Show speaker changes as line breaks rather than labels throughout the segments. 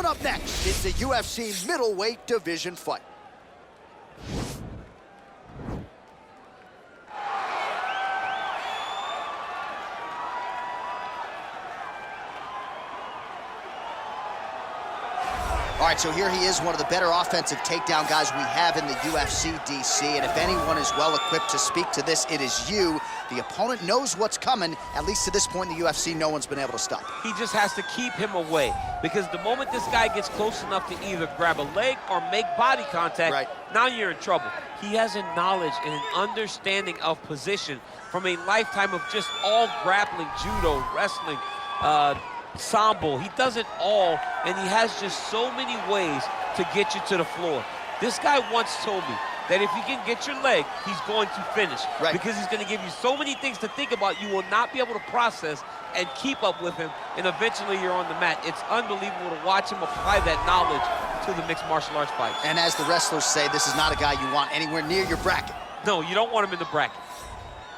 Coming up next is the UFC middleweight division fight. All right, so here he is, one of the better offensive takedown guys we have in the UFC, DC. And if anyone is well-equipped to speak to this, it is you. The opponent knows what's coming. At least to this point in the UFC, no one's been able to stop.
He just has to keep him away, because the moment this guy gets close enough to either grab a leg or make body contact, now you're in trouble. He has a knowledge and an understanding of position from a lifetime of just all grappling, judo, wrestling, sambo. He does it all, and he has just so many ways to get you to the floor. This guy once told me that if you can get your leg, he's going to finish. Because he's going to give you so many things to think about, you will not be able to process and keep up with him, and eventually you're on the mat. It's unbelievable to watch him apply that knowledge to the mixed martial arts fights.
And as the wrestlers say, this is not a guy you want anywhere near your bracket.
No, you don't want him in the bracket.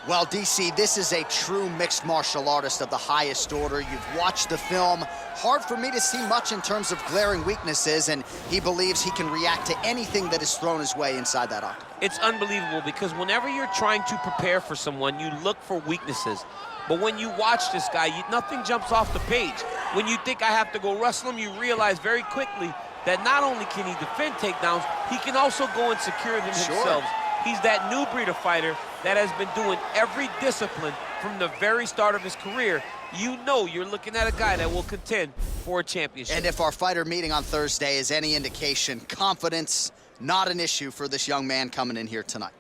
Well, DC, this is a true mixed martial artist of the highest order. You've watched the film. Hard for me to see much in terms of glaring weaknesses, and he believes he can react to anything that is thrown his way inside that octagon.
It's unbelievable, because whenever you're trying to prepare for someone, you look for weaknesses. But when you watch this guy, nothing jumps off the page. When you think I have to go wrestle him, you realize very quickly that not only can he defend takedowns, he can also go and secure them himself. He's that new breed of fighter that has been doing every discipline from the very start of his career. You know you're looking at a guy that will contend for a championship.
And if our fighter meeting on Thursday is any indication, confidence, not an issue for this young man coming in here tonight.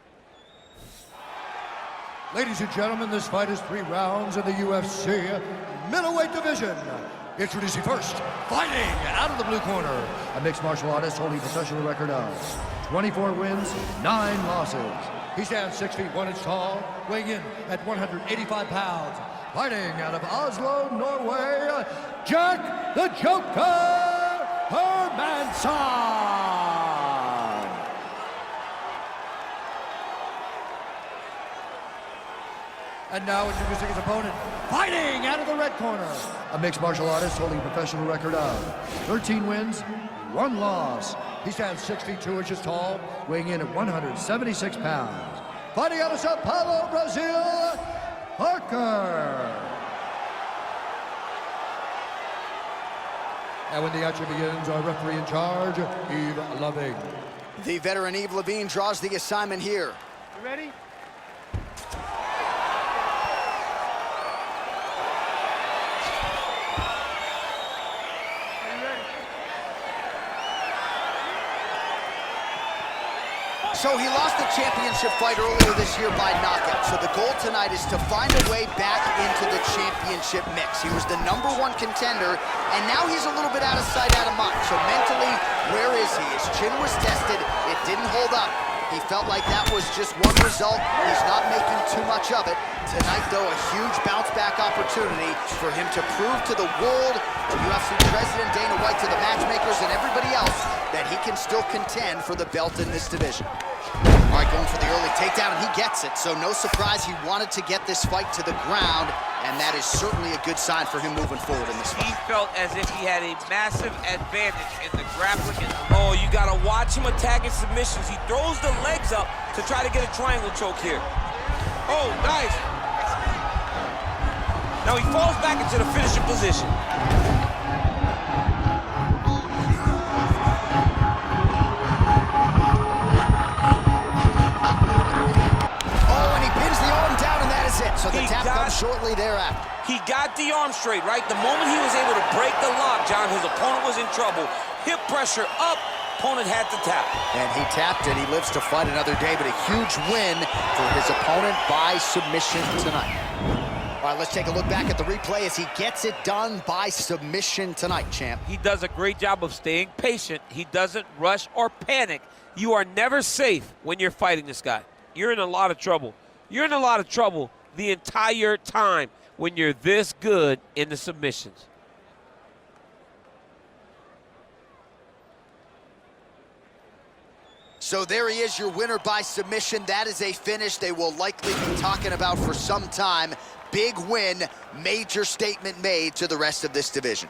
Ladies and gentlemen, this fight is 3 rounds in the UFC middleweight division. Introducing first, fighting out of the blue corner, a mixed martial artist holding a professional record of 24 wins, 9 losses. He stands 6 feet 1 inch tall, weighing in at 185 pounds. Fighting out of Oslo, Norway, Jack the Joker Hermansson. And now introducing his opponent, fighting out of the red corner, a mixed martial artist holding a professional record of 13 wins, 1 loss. He stands 6 feet 2 inches tall, weighing in at 176 pounds. Fighting out of Sao Paulo, Brazil, Parker. And when the action begins, our referee in charge, Yves Loving.
The veteran Yves Levine draws the assignment here.
You ready?
So he lost the championship fight earlier this year by knockout. So the goal tonight is to find a way back into the championship mix. He was the #1 contender, and now he's a little bit out of sight, out of mind. So mentally, where is he? His chin was tested. It didn't hold up. He felt like that was just one result. He's not making too much of it. Tonight, though, a huge bounce-back opportunity for him to prove to the world, to UFC President Dana White, to the matchmakers and everybody else, that he can still contend for the belt in this division. All right, going for the early takedown, and he gets it. So no surprise he wanted to get this fight to the ground, and that is certainly a good sign for him moving forward in this fight.
He felt as if he had a massive advantage in the grappling. Oh, you got to watch him attacking submissions. He throws the legs up to try to get a triangle choke here. Oh, nice. Now he falls back into the finishing position.
So the tap comes shortly thereafter.
He got the arm straight, right? The moment he was able to break the lock, John, his opponent was in trouble. Hip pressure up, opponent had to tap.
And he tapped it. He lives to fight another day, but a huge win for his opponent by submission tonight. All right, let's take a look back at the replay as he gets it done by submission tonight, champ.
He does a great job of staying patient. He doesn't rush or panic. You are never safe when you're fighting this guy. You're in a lot of trouble. You're in a lot of trouble the entire time when you're this good in the submissions.
So there he is, your winner by submission. That is a finish they will likely be talking about for some time. Big win, major statement made to the rest of this division.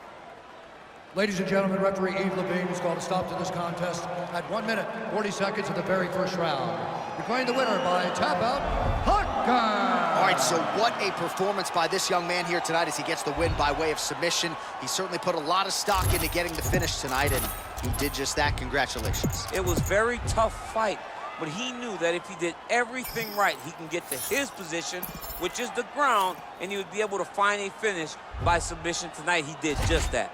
Ladies and gentlemen, referee Yves Levine has called a stop to this contest at 1 minute, 40 seconds of the very first round. Declaring the winner by tap out, Hawkeye!
All right, so what a performance by this young man here tonight as he gets the win by way of submission. He certainly put a lot of stock into getting the finish tonight, and he did just that. Congratulations.
It was a very tough fight, but he knew that if he did everything right, he can get to his position, which is the ground, and he would be able to find a finish by submission tonight. He did just that.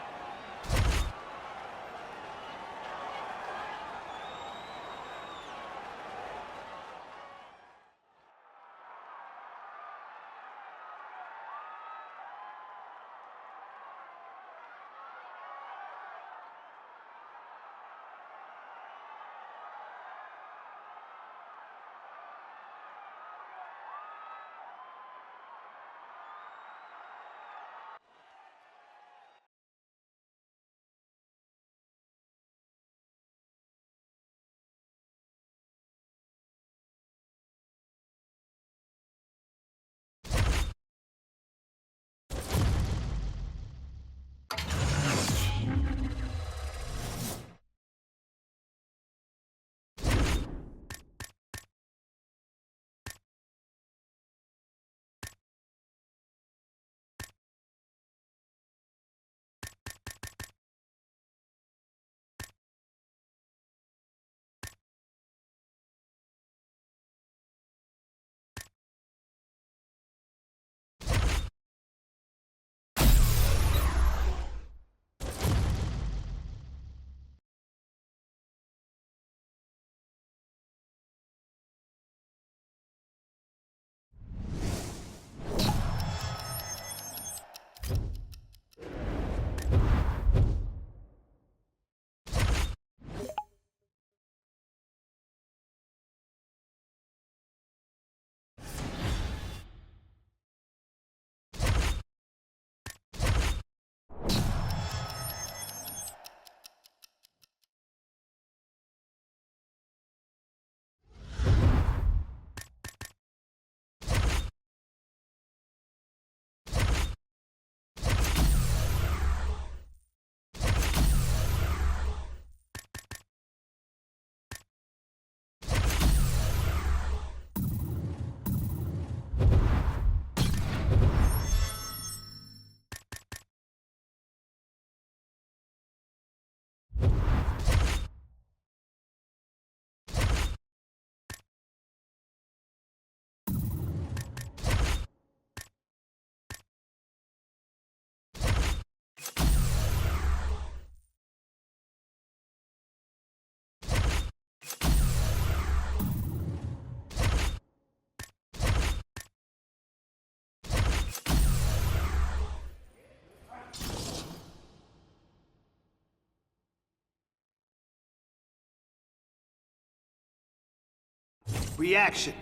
Reaction.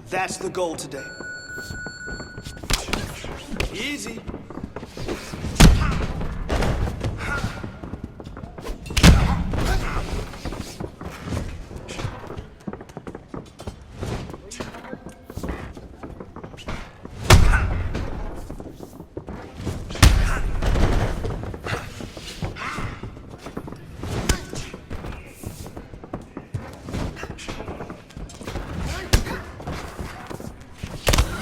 That's the goal today. Easy.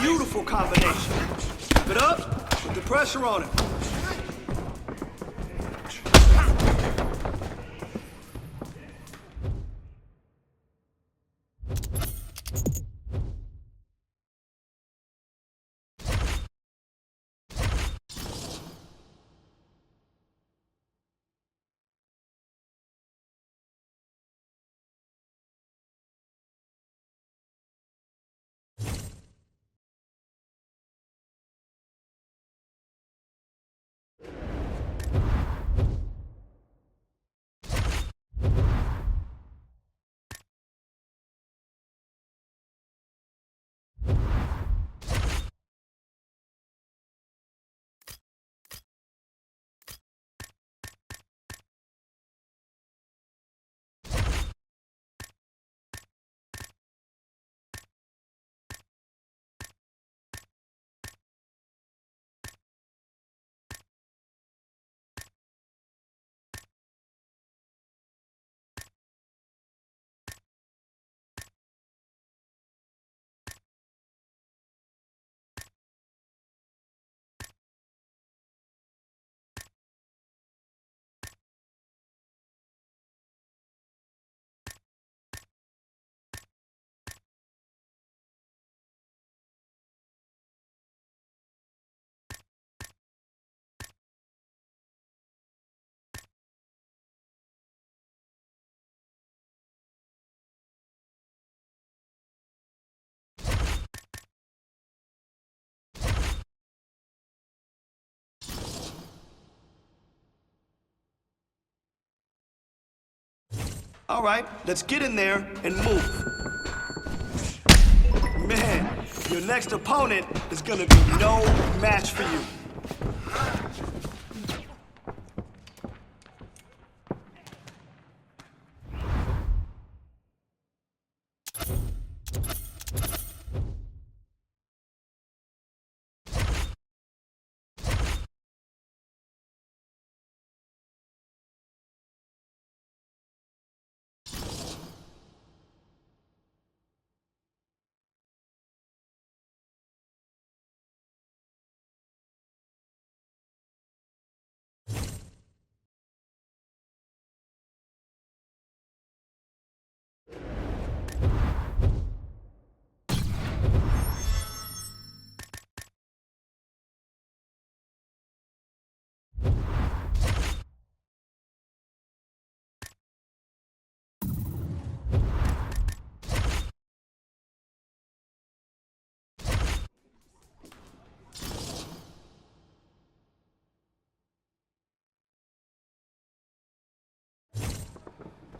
Beautiful combination. Keep it up, put the pressure on it. All right, let's get in there and move. Man, your next opponent is gonna be no match for you.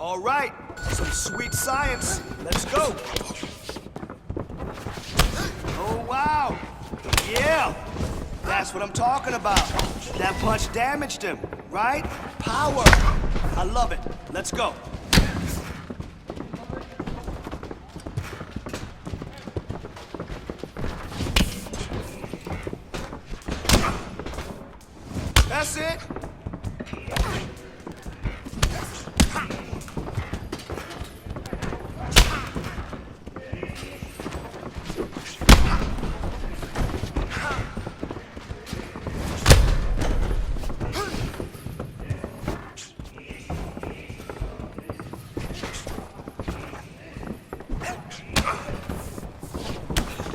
All right, some sweet science. Let's go. Oh, wow. Yeah, that's what I'm talking about. That punch damaged him, right? Power. I love it. Let's go. That's it.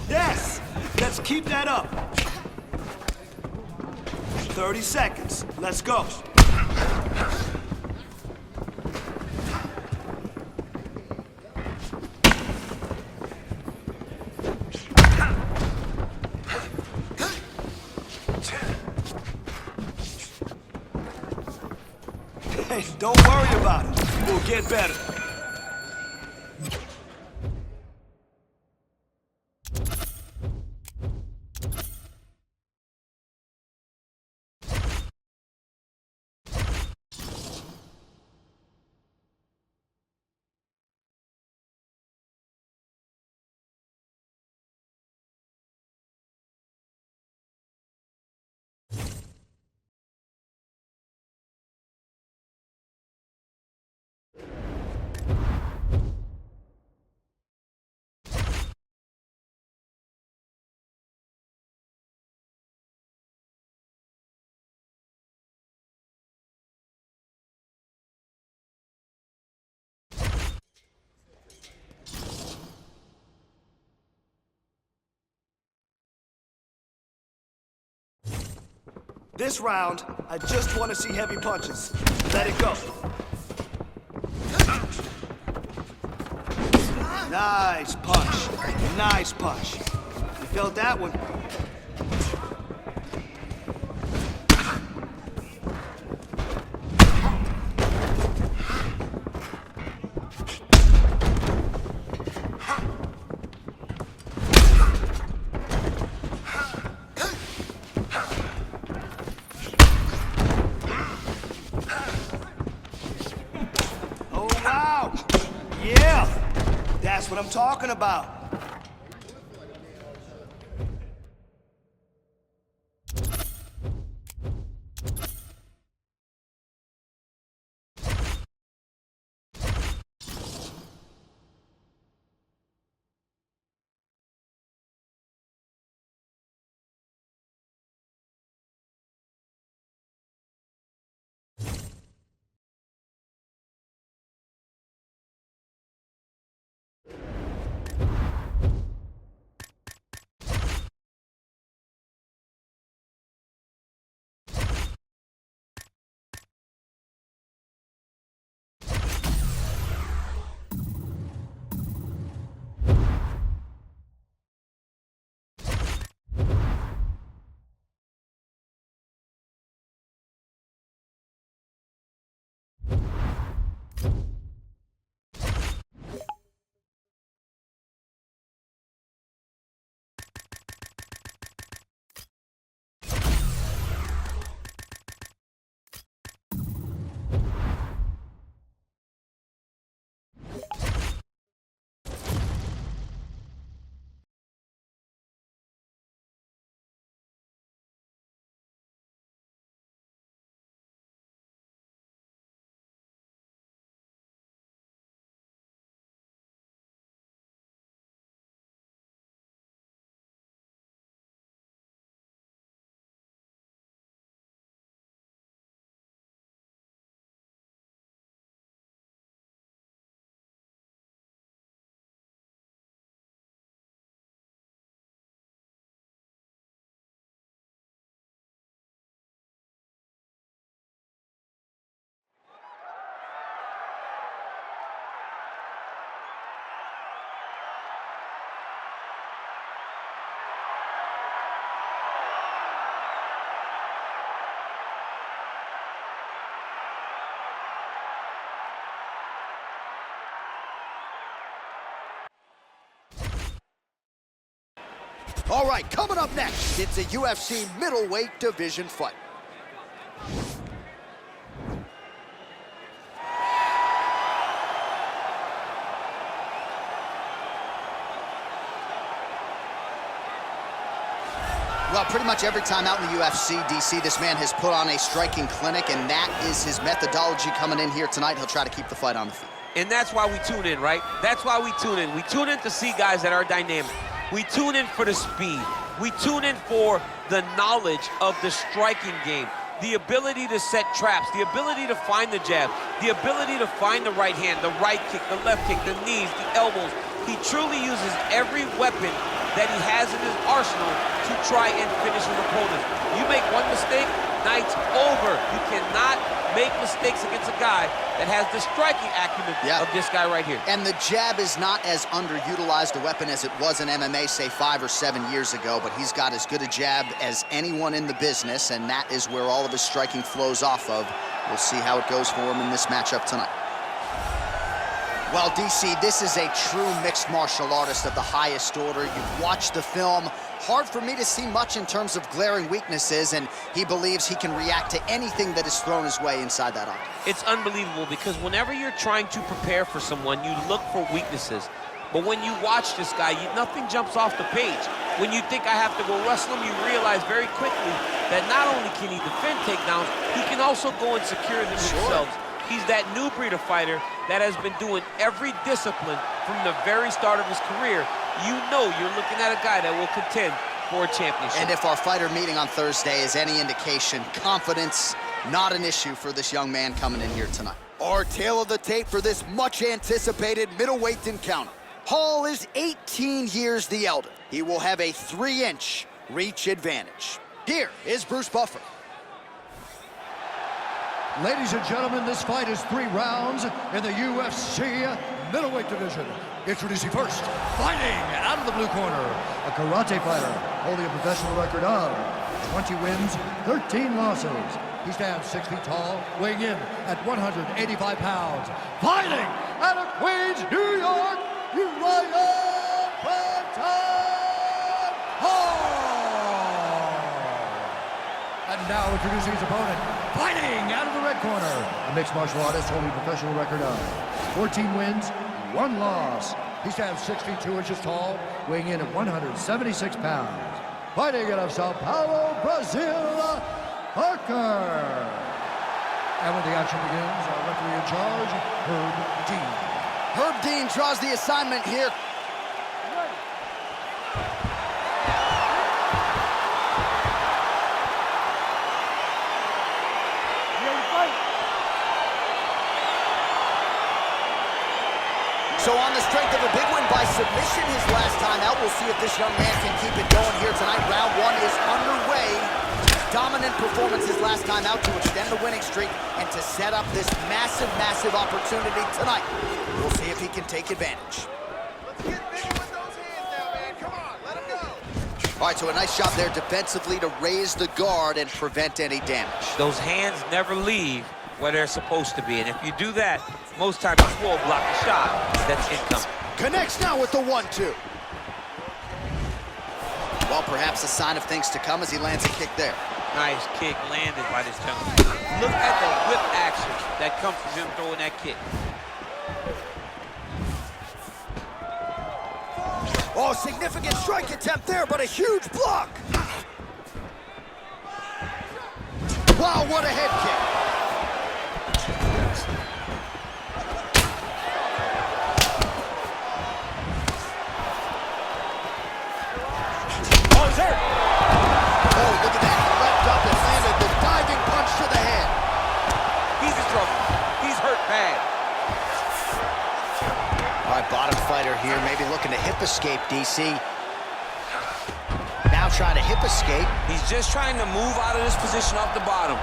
Yes! Let's keep that up. 30 seconds. Let's go. Hey, don't worry about it. We'll get better. This round, I just want to see heavy punches. Let it go. Nice punch. Nice punch. You felt that one. That's what I'm talking about.
All right, coming up next, it's a UFC middleweight division fight. Well, pretty much every time out in the UFC, DC, this man has put on a striking clinic, and that is his methodology coming in here tonight. He'll try to keep the fight on the feet.
And that's why we tune in, right? That's why we tune in. We tune in to see guys that are dynamic. We tune in for the speed. We tune in for the knowledge of the striking game, the ability to set traps, the ability to find the jab, the ability to find the right hand, the right kick, the left kick, the knees, the elbows. He truly uses every weapon that he has in his arsenal to try and finish his opponent. You make one mistake, night's over. You cannot make mistakes against a guy that has the striking acumen of this guy right here.
And the jab is not as underutilized a weapon as it was in MMA, say 5 or 7 years ago, but he's got as good a jab as anyone in the business, and that is where all of his striking flows off of. We'll see how it goes for him in this matchup tonight. Well, DC, this is a true mixed martial artist of the highest order. You've watched the film. Hard for me to see much in terms of glaring weaknesses, and he believes he can react to anything that is thrown his way inside that octagon.
It's unbelievable because whenever you're trying to prepare for someone, you look for weaknesses. But when you watch this guy, nothing jumps off the page. When you think I have to go wrestle him, you realize very quickly that not only can he defend takedowns, he can also go and secure them himself. He's that new breed of fighter that has been doing every discipline from the very start of his career. You know you're looking at a guy that will contend for a championship.
And if our fighter meeting on Thursday is any indication, confidence, not an issue for this young man coming in here tonight. Our tail of the tape for this much-anticipated middleweight encounter. Hall is 18 years the elder. He will have a 3-inch reach advantage. Here is Bruce Buffer.
Ladies and gentlemen, this fight is 3 rounds in the UFC middleweight division. Introducing first, fighting out of the blue corner, a karate fighter holding a professional record of 20 wins, 13 losses. He stands 6 feet tall, weighing in at 185 pounds. Fighting out of Queens, New York, Uriah Hall. And now introducing his opponent, fighting out of the red corner, a mixed martial artist holding a professional record of 14 wins, 1 loss. He stands 6 feet 2 inches tall, weighing in at 176 pounds. Fighting out of Sao Paulo, Brazil, Parker. And when the action begins, our referee in charge, Herb Dean.
Herb Dean draws the assignment here. So on the strength of a big win by submission his last time out, we'll see if this young man can keep it going here tonight. Round 1 is underway. Dominant performance his last time out to extend the winning streak and to set up this massive, massive opportunity tonight. We'll see if he can take advantage.
Let's get bigger with those hands now, man. Come on, let him go.
All right, so a nice job there defensively to raise the guard and prevent any damage.
Those hands never leave where they're supposed to be, and if you do that, most times you will block the shot that's incoming.
Connects now with the 1-2. Well, perhaps a sign of things to come as he lands a kick there.
Nice kick landed by this gentleman. Look at the whip action that comes from him throwing that kick.
Oh, significant strike attempt there, but a huge block. Wow, what a head kick. Oh, he's hurt. Oh, look at that. He leapt up and landed the diving punch to the head.
He's in trouble. He's hurt bad.
All right, bottom fighter here, maybe looking to hip escape, DC. Now trying to hip escape.
He's just trying to move out of this position off the bottom.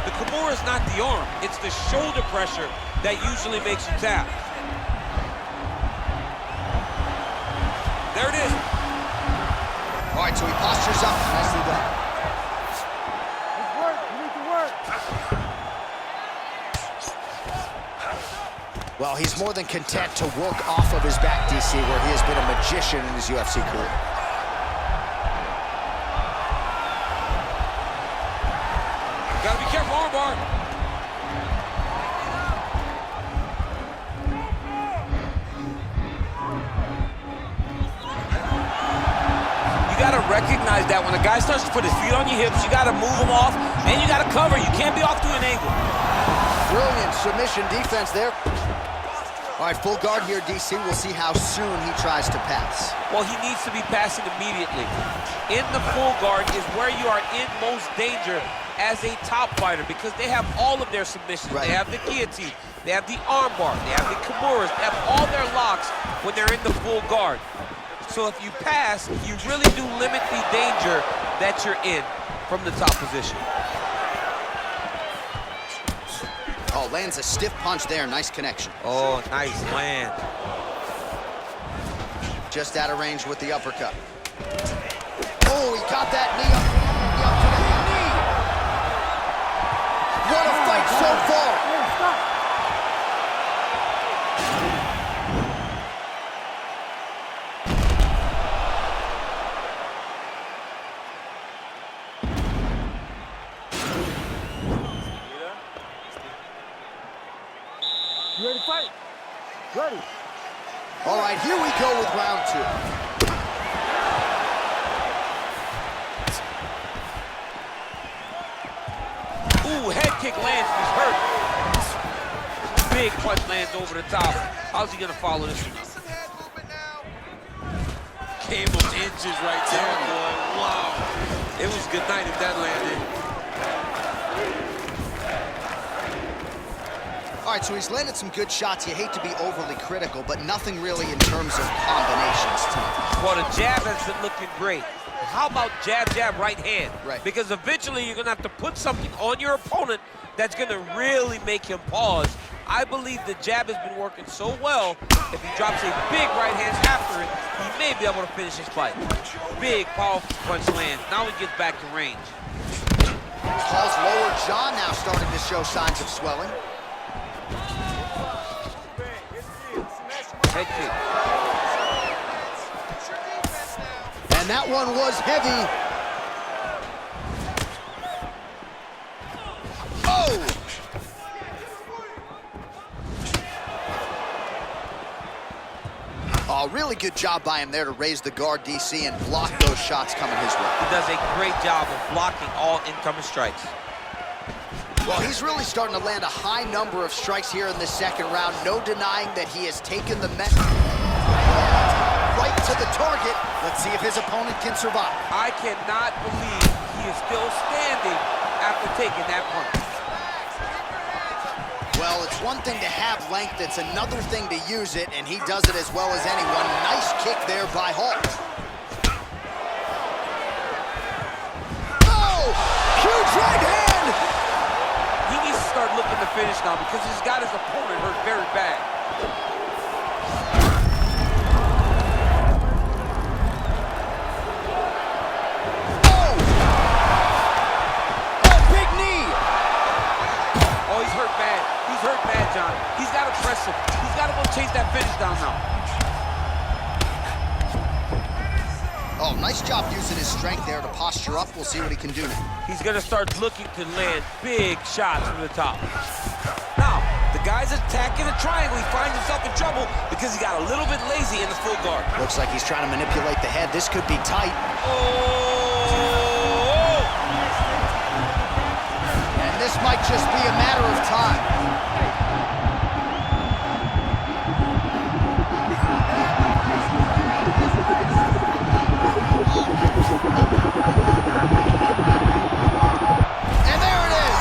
The Kimura is not the arm. It's the shoulder pressure that usually makes you tap. There it is.
All right, so he postures up. Nicely done. Well, he's more than content to work off of his back, DC, where he has been a magician in his UFC career.
Gotta be careful, armbar. You gotta recognize that when a guy starts to put his feet on your hips, you gotta move him off, and you gotta cover. You can't be off to an angle.
Brilliant submission defense there. All right, full guard here, DC. We'll see how soon he tries to pass.
Well, he needs to be passing immediately. In the full guard is where you are in most danger as a top fighter because they have all of their submissions.
Right.
They have the guillotine, they have the armbar, they have the kimuras, they have all their locks when they're in the full guard. So if you pass, you really do limit the danger that you're in from the top position.
Oh, lands a stiff punch there. Nice connection.
Oh, nice land.
Just out of range with the uppercut. Oh, he got that knee up to the knee. What a fight so far.
You ready to fight? Ready.
All right, here we go with round two.
Ooh, head kick lands, he's hurt. Big punch lands over the top. How's he gonna follow this one up?
Some head movement now.
Came of inches right there, boy. Wow. It was good night if that landed.
All right, so he's landed some good shots. You hate to be overly critical, but nothing really in terms of combinations tonight.
Well, the jab has been looking great. How about jab, jab, right hand?
Right.
Because eventually you're gonna have to put something on your opponent that's gonna really make him pause. I believe the jab has been working so well, if he drops a big right hand after it, he may be able to finish his fight. Big, powerful punch lands. Now he gets back to range.
Paul's lower jaw now starting to show signs of swelling.
Head kick.
It's your defense now.
And that one was heavy. Oh! Oh, really good job by him there to raise the guard, DC, and block those shots coming his way.
He does a great job of blocking all incoming strikes.
Well, he's really starting to land a high number of strikes here in this second round. No denying that he has taken the right to the target. Let's see if his opponent can survive.
I cannot believe he is still standing after taking that punch.
Well, it's one thing to have length, it's another thing to use it, and he does it as well as anyone. Nice kick there by Hall. Oh! Huge right hand!
He needs to start looking to finish now because he's got his opponent hurt very bad.
Oh! Oh, big knee!
Oh, he's hurt bad. He's hurt bad, John. He's got to press him. He's got to go chase that finish down now.
Oh, nice job using his strength there to posture up. We'll see what he can do now.
He's going to start looking to land big shots from the top. Now, the guy's attacking a triangle. He finds himself in trouble because he got a little bit lazy in the full guard.
Looks like he's trying to manipulate the head. This could be tight.
Oh!
And this might just be a matter of time. And there it is!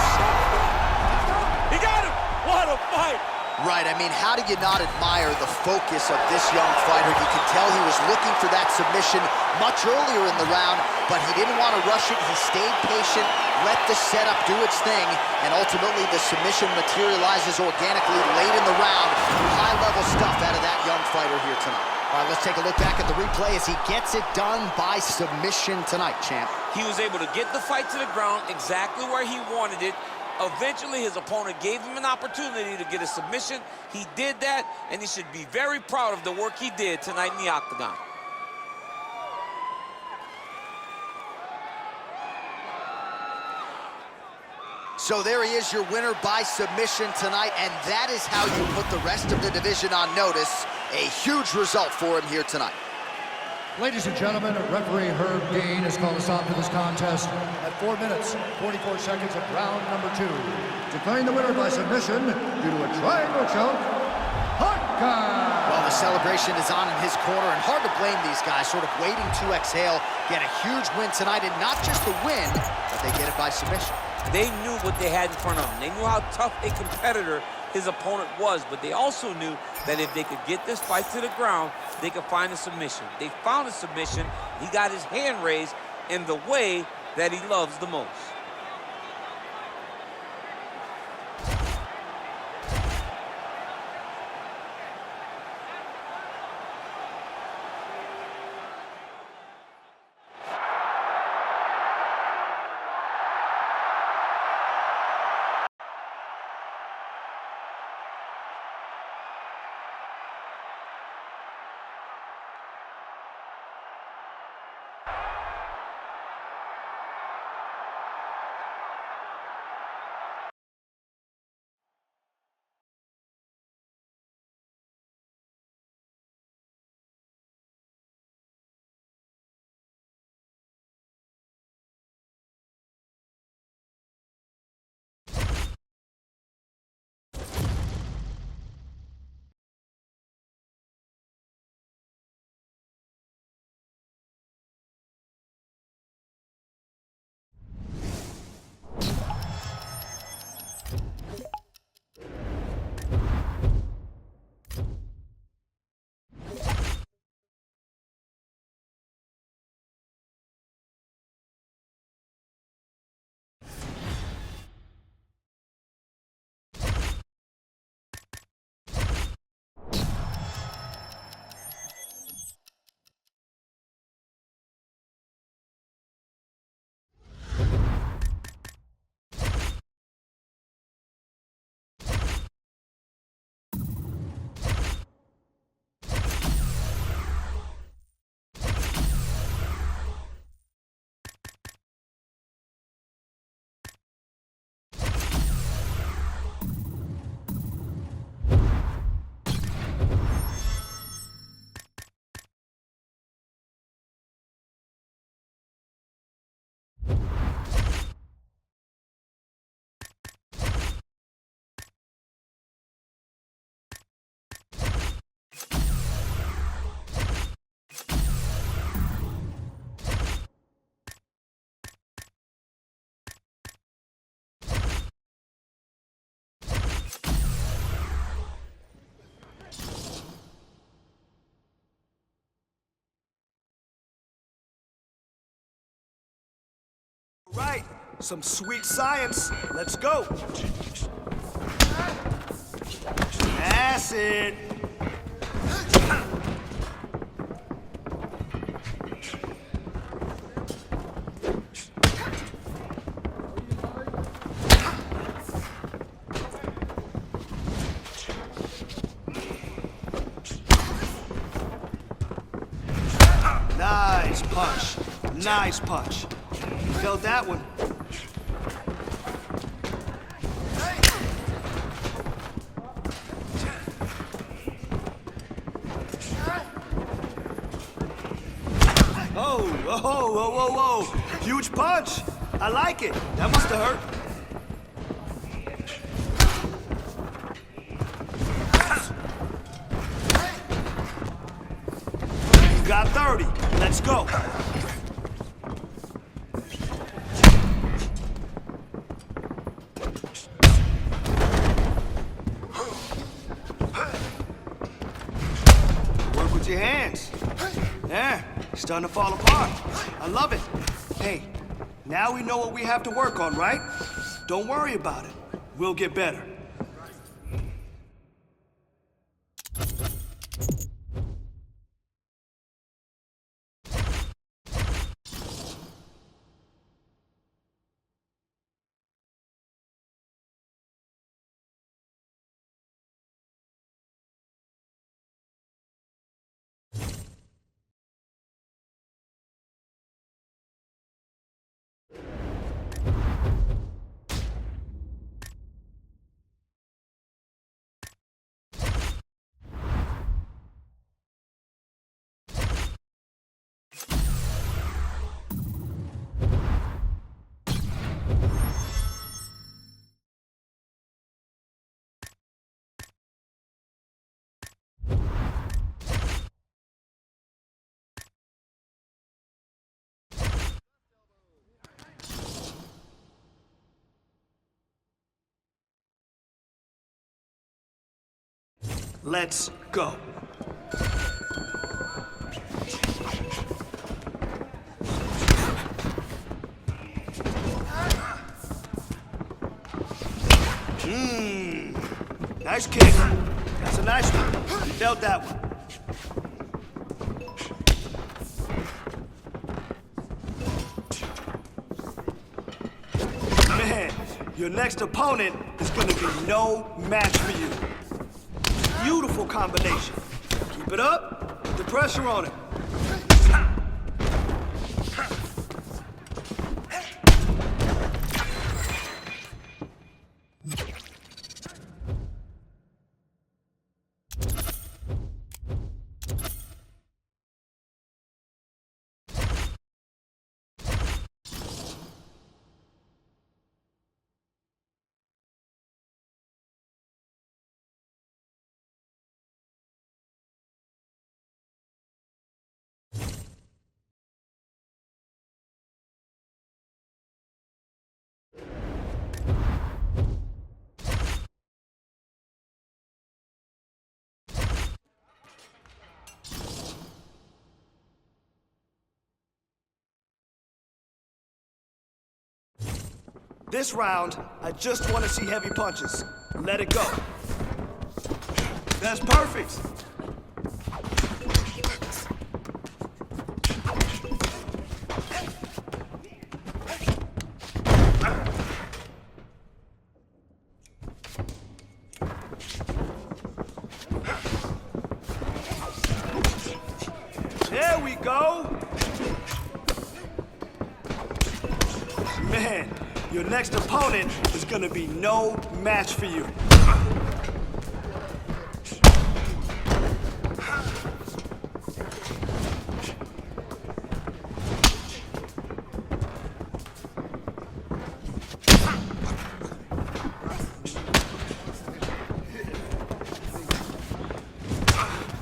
He got him! What a fight!
Right, I mean, how do you not admire the focus of this young fighter? You could tell he was looking for that submission much earlier in the round, but he didn't want to rush it. He stayed patient, let the setup do its thing, and ultimately the submission materializes organically late in the round. High-level stuff out of that young fighter here tonight. All right, let's take a look back at the replay as he gets it done by submission tonight, champ.
He was able to get the fight to the ground exactly where he wanted it, Eventually, his opponent gave him an opportunity to get a submission. He did that, and he should be very proud of the work he did tonight in the octagon.
So there he is, your winner by submission tonight, and that is how you put the rest of the division on notice. A huge result for him here tonight.
Ladies and gentlemen, referee Herb Dean has called a stop to this contest at 4 minutes, 44 seconds of round number 2. Declaring the winner by submission due to a triangle choke, Haka!
Well, the celebration is on in his corner, and hard to blame these guys, sort of waiting to exhale, get a huge win tonight, and not just the win, but they get it by submission.
They knew what they had in front of them. They knew how tough a competitor his opponent was, but they also knew that if they could get this fight to the ground, they could find a submission. They found a submission. He got his hand raised in the way that he loves the most.
Right, some sweet science. Let's go. That's it. Nice punch. Nice punch. Felt that one. Oh, whoa, whoa, whoa, whoa. Huge punch. I like it. That must have hurt. You got 30. Let's go. Work with your hands. Yeah, starting to fall apart. I love it. Hey, now we know what we have to work on, right? Don't worry about it. We'll get better. Let's go. Nice kick. That's a nice one. You felt that one. Man, your next opponent is gonna be no match for you. Beautiful combination. Keep it up. Put the pressure on it. This round, I just want to see heavy punches. Let it go. That's perfect. There we go. Man. Your next opponent is gonna be no match for you.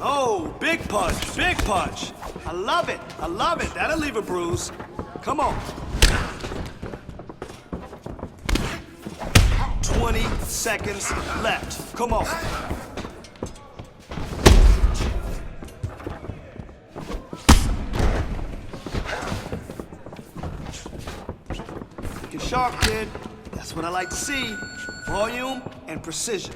Oh, big punch, big punch. I love it, I love it. That'll leave a bruise. Come on. 20 seconds left. Come on. Looking sharp, kid. That's what I like to see. Volume and precision.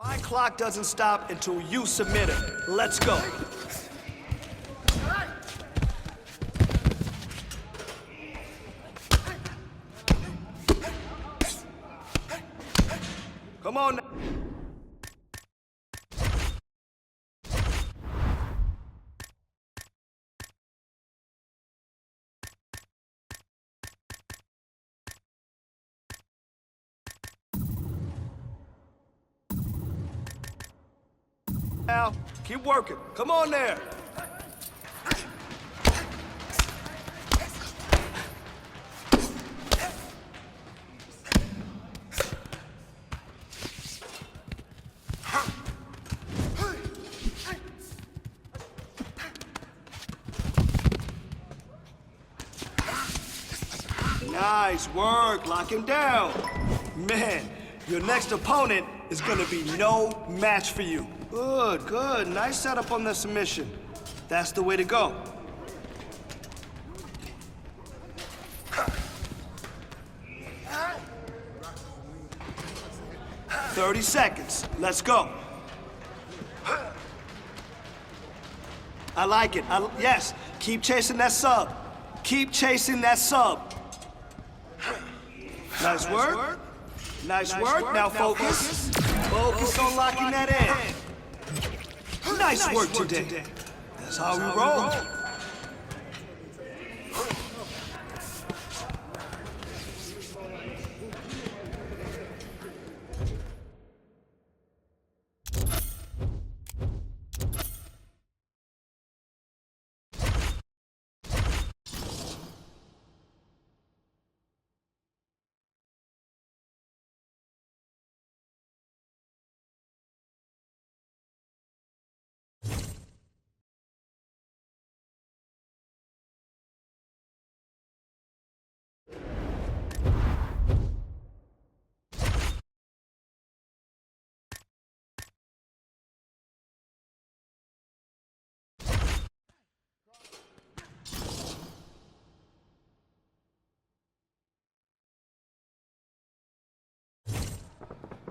My clock doesn't stop until you submit it. Let's go. Come on now. Now, keep working. Come on there. Nice work. Lock him down. Man, Your next opponent is gonna be no match for you. Good, good. Nice setup on the submission. That's the way to go. 30 seconds. Let's go. I like it. Yes, keep chasing that sub. Keep chasing that sub. Nice work. Nice work. Now focus. Focus on locking that in. Nice work today. That's how we roll.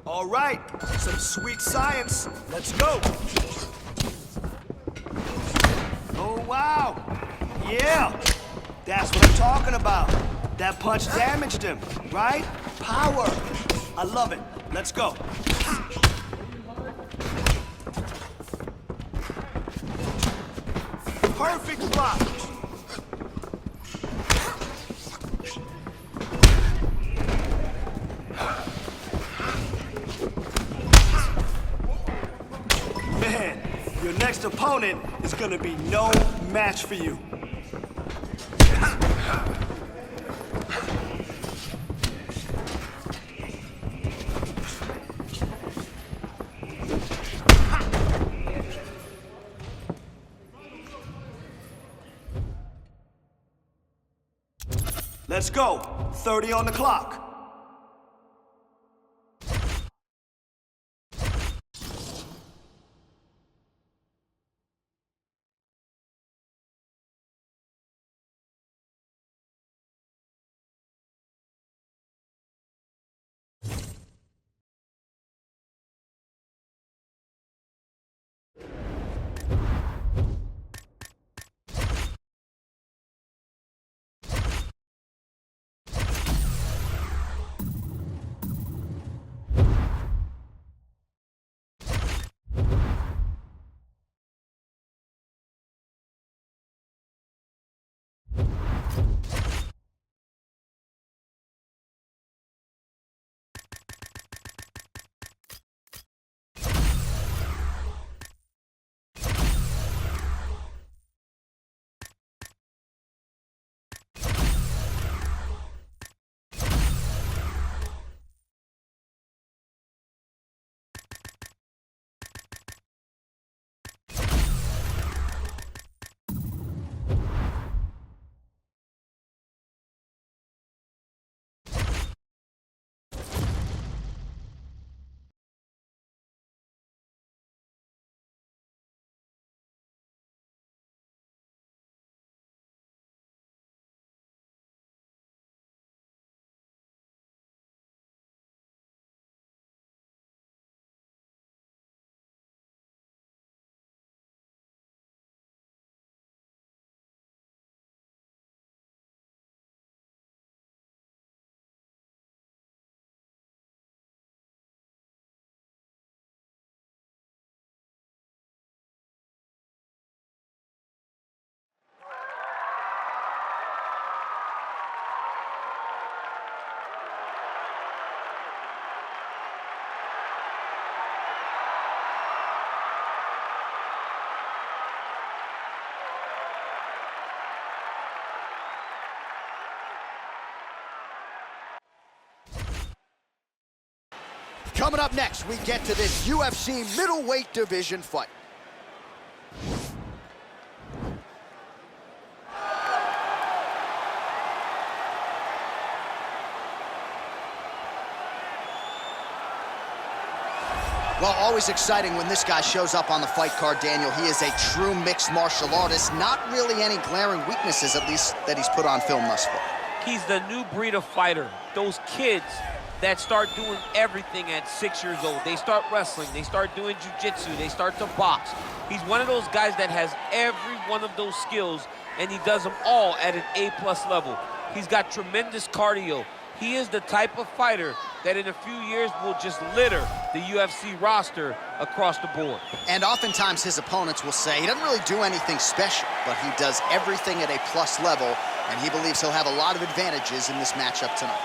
All right, some sweet science. Let's go. Oh, wow. Yeah, that's what I'm talking about. That punch damaged him, right? Power. I love it. Let's go. Perfect block. Man, your next opponent is gonna be no match for you. Let's go. 30 on the clock.
Coming up next, we get to this UFC middleweight division fight. Well, always exciting when this guy shows up on the fight card, Daniel. He is a true mixed martial artist. Not really any glaring weaknesses, at least, that he's put on film thus far.
He's the new breed of fighter. Those kids that start doing everything at 6 years old. They start wrestling, they start doing jiu-jitsu, they start to box. He's one of those guys that has every one of those skills, and he does them all at an A+ level. He's got tremendous cardio. He is the type of fighter that in a few years will just litter the UFC roster across the board.
And oftentimes his opponents will say he doesn't really do anything special, but he does everything at A+ level, and he believes he'll have a lot of advantages in this matchup tonight.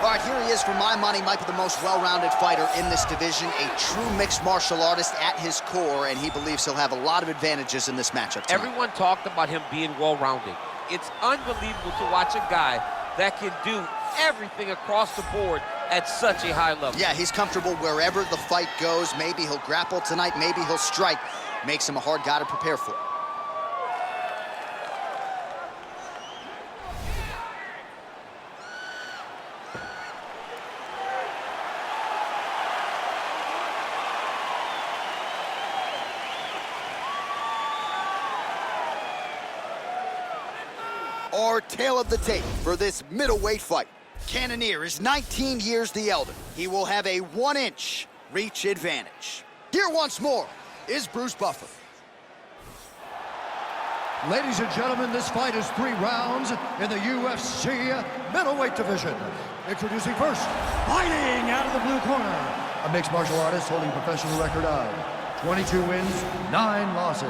All right, here he is, for my money, might be the most well-rounded fighter in this division, a true mixed martial artist at his core, and he believes he'll have a lot of advantages in this matchup tonight.
Everyone talked about him being well-rounded. It's unbelievable to watch a guy that can do everything across the board at such a high level.
Yeah, he's comfortable wherever the fight goes. Maybe he'll grapple tonight, maybe he'll strike. Makes him a hard guy to prepare for. Our tale of the tape for this middleweight fight. Cannonier is 19 years the elder. He will have a 1-inch reach advantage. Here once more is Bruce Buffer.
Ladies and gentlemen, this fight is 3 rounds in the UFC middleweight division. Introducing first, fighting out of the blue corner, a mixed martial artist holding a professional record of 22 wins, 9 losses.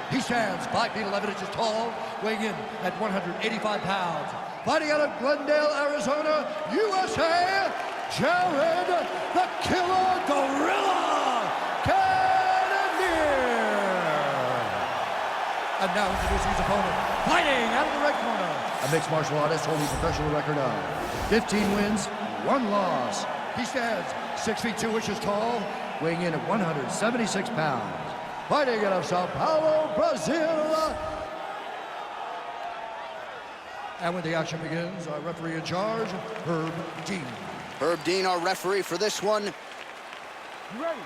He stands 5 feet 11 inches tall, weighing in at 185 pounds. Fighting out of Glendale, Arizona, USA, Jared the Killer Gorilla Cannonier. And now introducing his opponent, fighting out of the red corner, a mixed martial artist holding a professional record of 15 wins, 1 loss. He stands 6 feet 2 inches tall, weighing in at 176 pounds. Fighting out of Sao Paulo, Brazil. And when the action begins, our referee in charge, Herb Dean.
Herb Dean, our referee for this one.
You ready?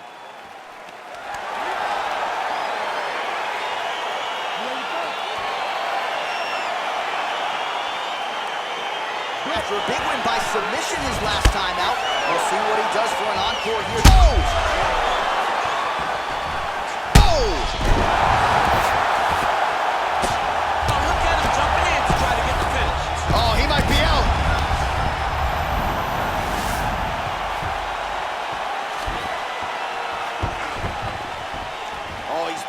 After a big win by submission his last time out, we'll see what he does for an encore here. Oh!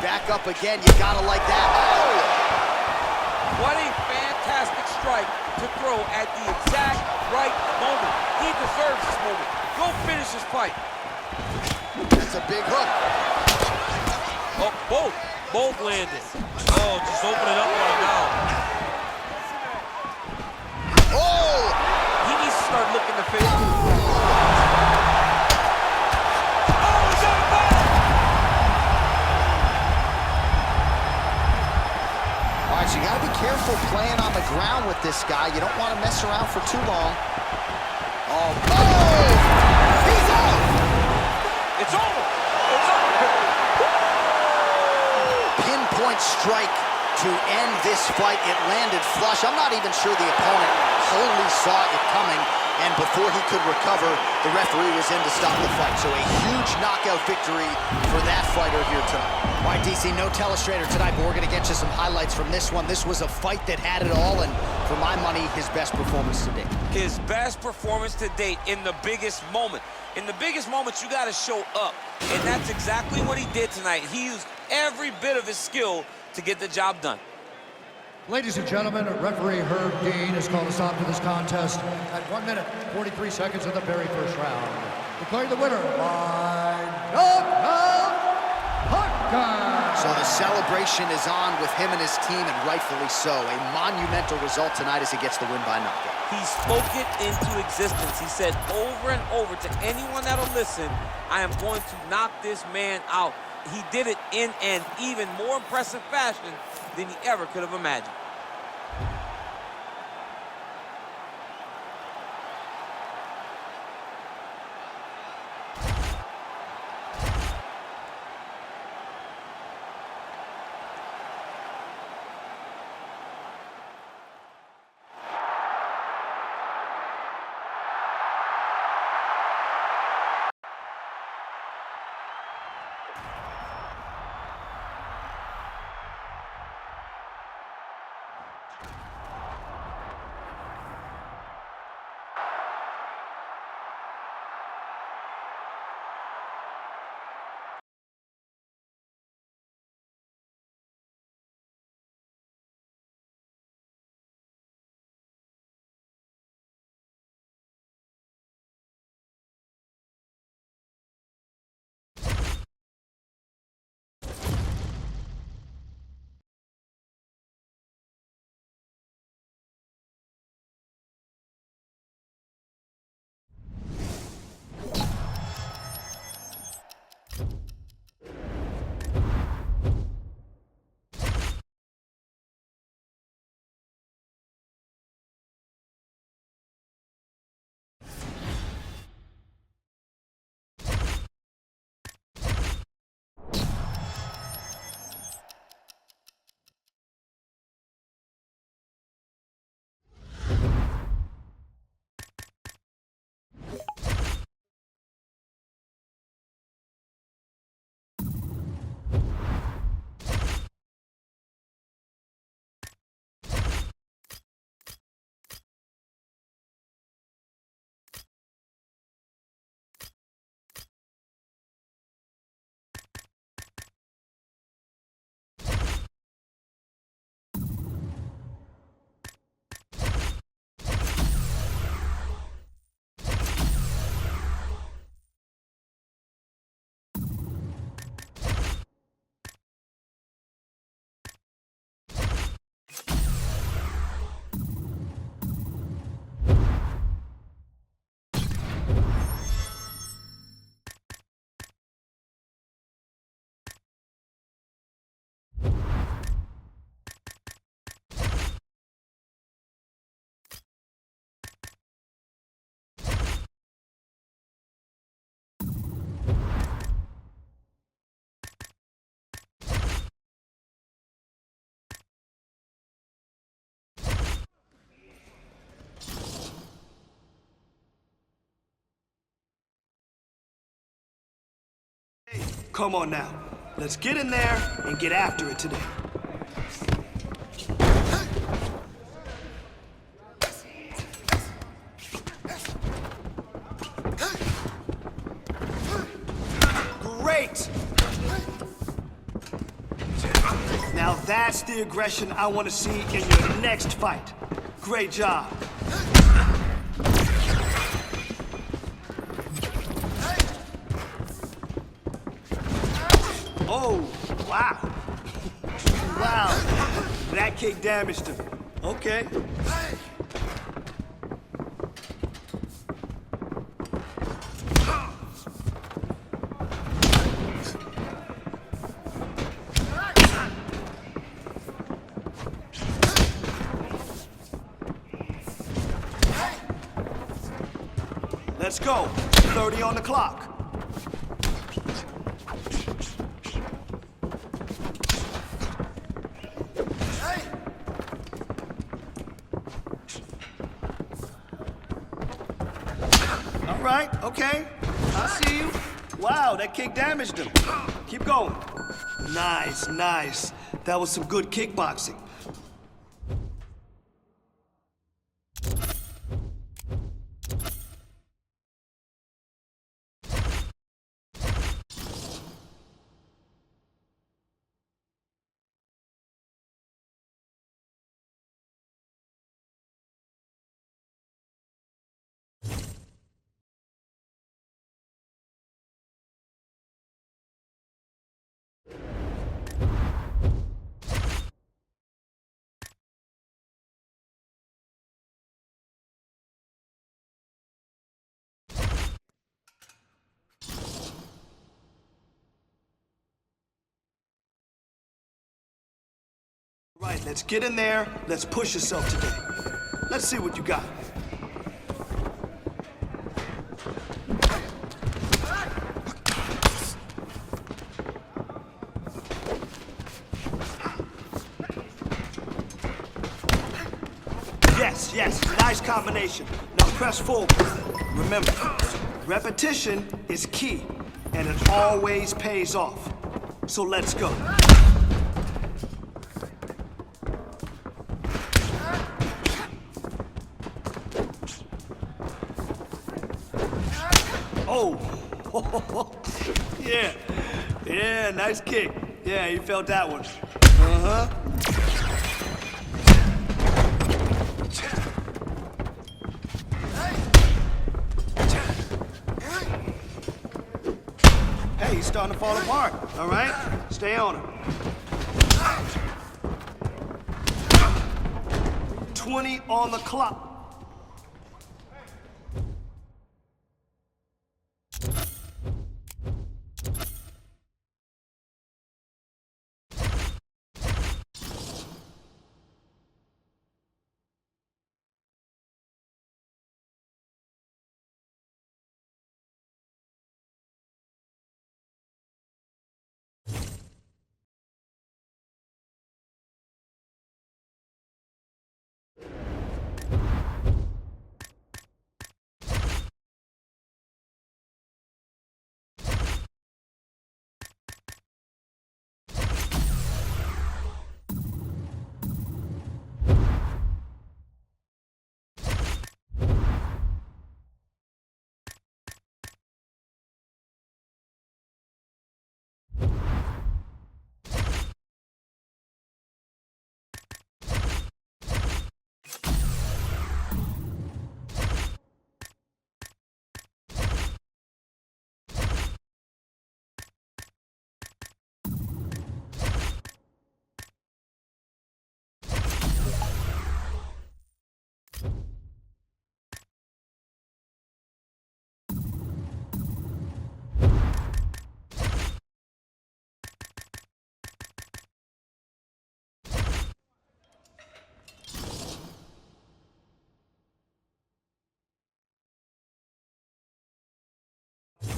Back up again, you gotta like that. Oh!
What a fantastic strike to throw at the exact right moment. He deserves this moment. Go finish this fight.
That's a big hook.
Oh, both landed. Oh, just open it up on him now.
Oh!
He needs to start looking the face.
You got to be careful playing on the ground with this guy. You don't want to mess around for too long. Oh, he's out!
It's over! It's over!
Pinpoint strike to end this fight. It landed flush. I'm not even sure the opponent wholly saw it coming, and before he could recover, the referee was in to stop the fight. So a huge knockout victory for that fighter here tonight. All right, DC, no telestrator tonight, but we're going to get you some highlights from this one. This was a fight that had it all, and for my money, his best performance to date.
His best performance to date in the biggest moment. In the biggest moments, you got to show up, and that's exactly what he did tonight. He used every bit of his skill to get the job done.
Ladies and gentlemen, referee Herb Dean has called a stop to this contest at 1 minute, 43 seconds of the very first round. Declaring the winner by knockout.
So the celebration is on with him and his team, and rightfully so. A monumental result tonight as he gets the win by knockout.
He spoke it into existence. He said over and over to anyone that'll listen, I am going to knock this man out. he did it in an even more impressive fashion than he ever could have imagined.
Come on now. Let's get in there and get after it today. Great! Now that's the aggression I want to see in your next fight. Great job. Oh, wow. Wow. That kick damaged him. Okay. Let's go. 30 on the clock. All right, okay. I see you. Wow, that kick damaged him. Keep going. Nice, nice. That was some good kickboxing. Right, let's get in there. Let's push yourself today. Let's see what you got. Yes, nice combination. Now press forward. Remember, repetition is key, and it always pays off. So let's go. Oh, yeah, nice kick. Yeah, you felt that one. Uh-huh. Hey, he's starting to fall apart, all right? Stay on him. 20 on the clock.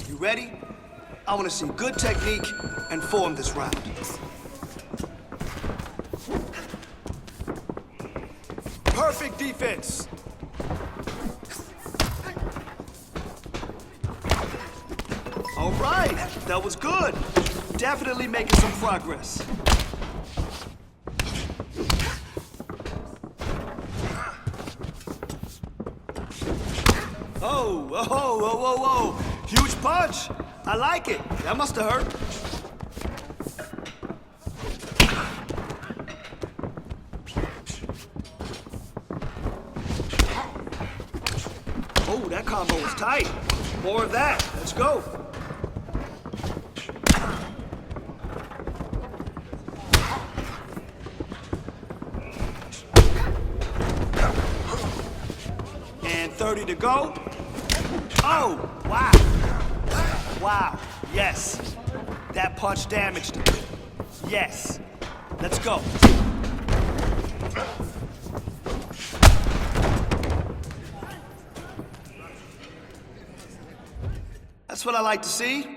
You ready? I want to see good technique and form this round. Perfect defense. All right, that was good. Definitely making some progress. Whoa. Huge punch. I like it. That must have hurt. Oh, that combo was tight. More of that. Let's go. And 30 to go. Oh, wow. Wow, yes. That punch damaged him. Yes. Let's go. That's what I like to see.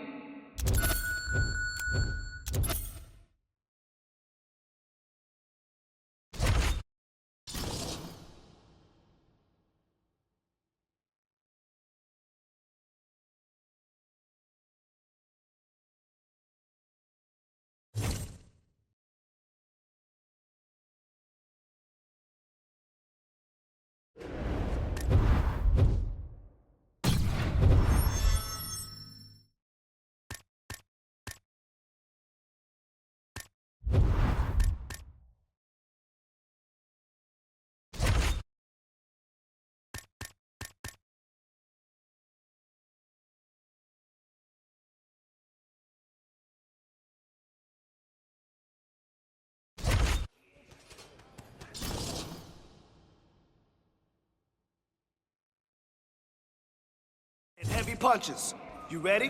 And heavy punches. You ready?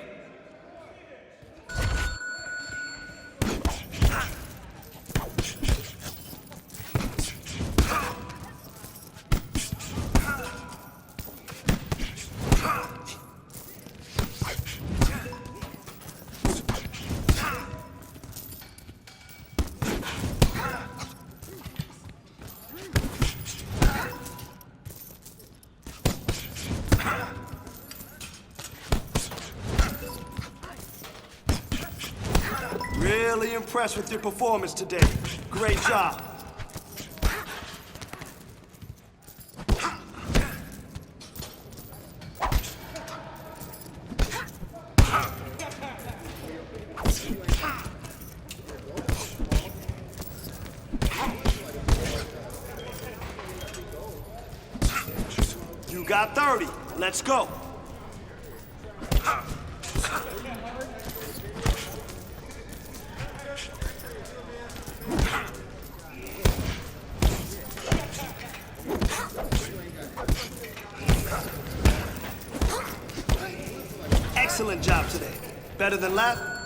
Really impressed with your performance today. Great job. You got 30. Let's go. Excellent job today. Better than last?